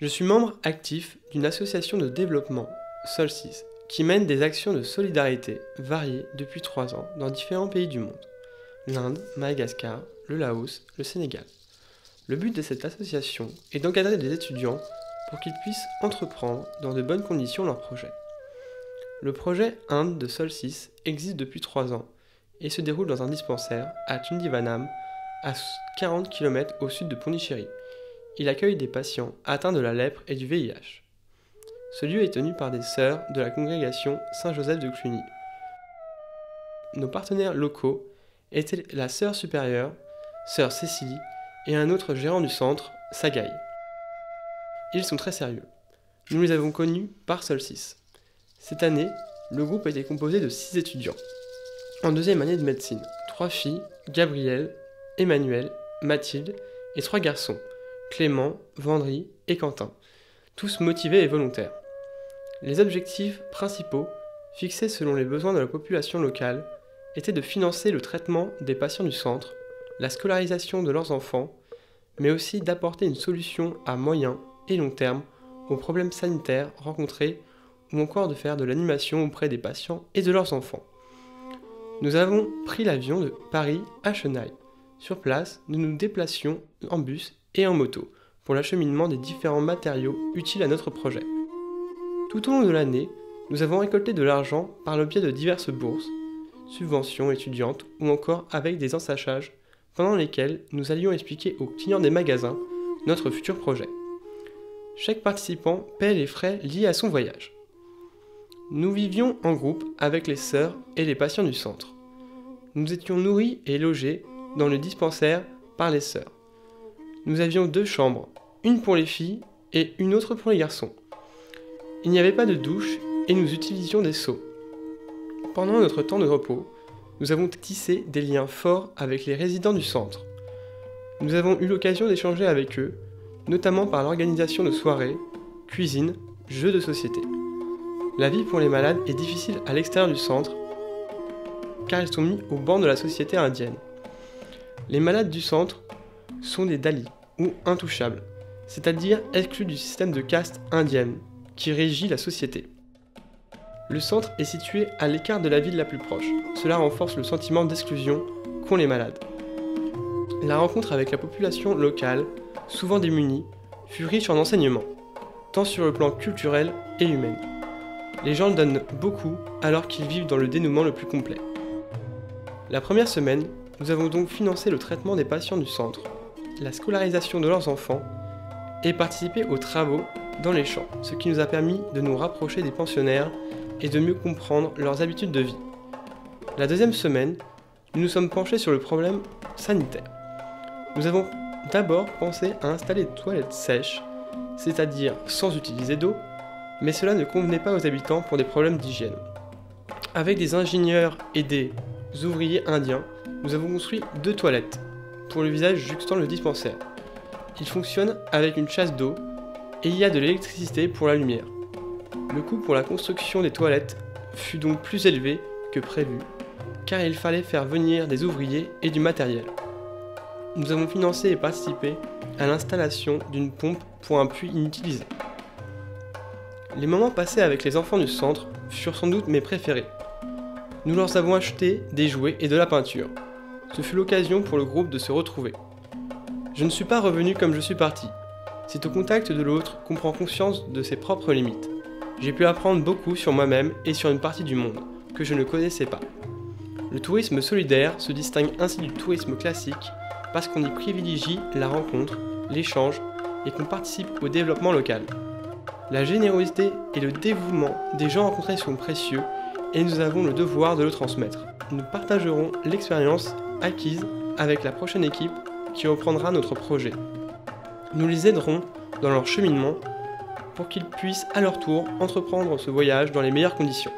Je suis membre actif d'une association de développement, Solstice, qui mène des actions de solidarité variées depuis 3 ans dans différents pays du monde. L'Inde, Madagascar, le Laos, le Sénégal. Le but de cette association est d'encadrer des étudiants pour qu'ils puissent entreprendre dans de bonnes conditions leurs projets. Le projet Inde de Solstice existe depuis 3 ans et se déroule dans un dispensaire à Tundivanam, à 40 km au sud de Pondichéry. Il accueille des patients atteints de la lèpre et du VIH. Ce lieu est tenu par des sœurs de la congrégation Saint-Joseph de Cluny. Nos partenaires locaux étaient la sœur supérieure, sœur Cécilie, et un autre gérant du centre, Sagaï. Ils sont très sérieux. Nous les avons connus par Solstice. Cette année, le groupe était composé de 6 étudiants. En 2e année de médecine, 3 filles, Gabrielle, Emmanuel, Mathilde, et 3 garçons, Clément, Vendry et Quentin, tous motivés et volontaires. Les objectifs principaux, fixés selon les besoins de la population locale, étaient de financer le traitement des patients du centre, la scolarisation de leurs enfants, mais aussi d'apporter une solution à moyen et long terme aux problèmes sanitaires rencontrés ou encore de faire de l'animation auprès des patients et de leurs enfants. Nous avons pris l'avion de Paris à Chenaille. Sur place, nous nous déplacions en bus et en moto pour l'acheminement des différents matériaux utiles à notre projet. Tout au long de l'année, nous avons récolté de l'argent par le biais de diverses bourses, subventions étudiantes ou encore avec des ensachages pendant lesquels nous allions expliquer aux clients des magasins notre futur projet. Chaque participant paie les frais liés à son voyage. Nous vivions en groupe avec les sœurs et les patients du centre. Nous étions nourris et logés dans le dispensaire par les sœurs. Nous avions 2 chambres, une pour les filles et une autre pour les garçons. Il n'y avait pas de douche et nous utilisions des seaux. Pendant notre temps de repos, nous avons tissé des liens forts avec les résidents du centre. Nous avons eu l'occasion d'échanger avec eux, notamment par l'organisation de soirées, cuisine, jeux de société. La vie pour les malades est difficile à l'extérieur du centre, car ils sont mis au banc de la société indienne. Les malades du centre sont des Dalits, ou intouchables, c'est-à-dire exclus du système de caste indienne, qui régit la société. Le centre est situé à l'écart de la ville la plus proche. Cela renforce le sentiment d'exclusion qu'ont les malades. La rencontre avec la population locale, souvent démunie, fut riche en enseignements, tant sur le plan culturel et humain. Les gens donnent beaucoup alors qu'ils vivent dans le dénouement le plus complet. La première semaine, nous avons donc financé le traitement des patients du centre, la scolarisation de leurs enfants et participé aux travaux dans les champs, ce qui nous a permis de nous rapprocher des pensionnaires et de mieux comprendre leurs habitudes de vie. La deuxième semaine, nous nous sommes penchés sur le problème sanitaire. Nous avons d'abord pensé à installer des toilettes sèches, c'est-à-dire sans utiliser d'eau, mais cela ne convenait pas aux habitants pour des problèmes d'hygiène. Avec des ingénieurs et des ouvriers indiens, nous avons construit 2 toilettes pour le visage juxtant le dispensaire. Ils fonctionnent avec une chasse d'eau et il y a de l'électricité pour la lumière. Le coût pour la construction des toilettes fut donc plus élevé que prévu, car il fallait faire venir des ouvriers et du matériel. Nous avons financé et participé à l'installation d'une pompe pour un puits inutilisé. Les moments passés avec les enfants du centre furent sans doute mes préférés. Nous leur avons acheté des jouets et de la peinture. Ce fut l'occasion pour le groupe de se retrouver. Je ne suis pas revenu comme je suis parti. C'est au contact de l'autre qu'on prend conscience de ses propres limites. J'ai pu apprendre beaucoup sur moi-même et sur une partie du monde que je ne connaissais pas. Le tourisme solidaire se distingue ainsi du tourisme classique parce qu'on y privilégie la rencontre, l'échange et qu'on participe au développement local. La générosité et le dévouement des gens rencontrés sont précieux et nous avons le devoir de le transmettre. Nous partagerons l'expérience acquise avec la prochaine équipe qui reprendra notre projet. Nous les aiderons dans leur cheminement pour qu'ils puissent à leur tour entreprendre ce voyage dans les meilleures conditions.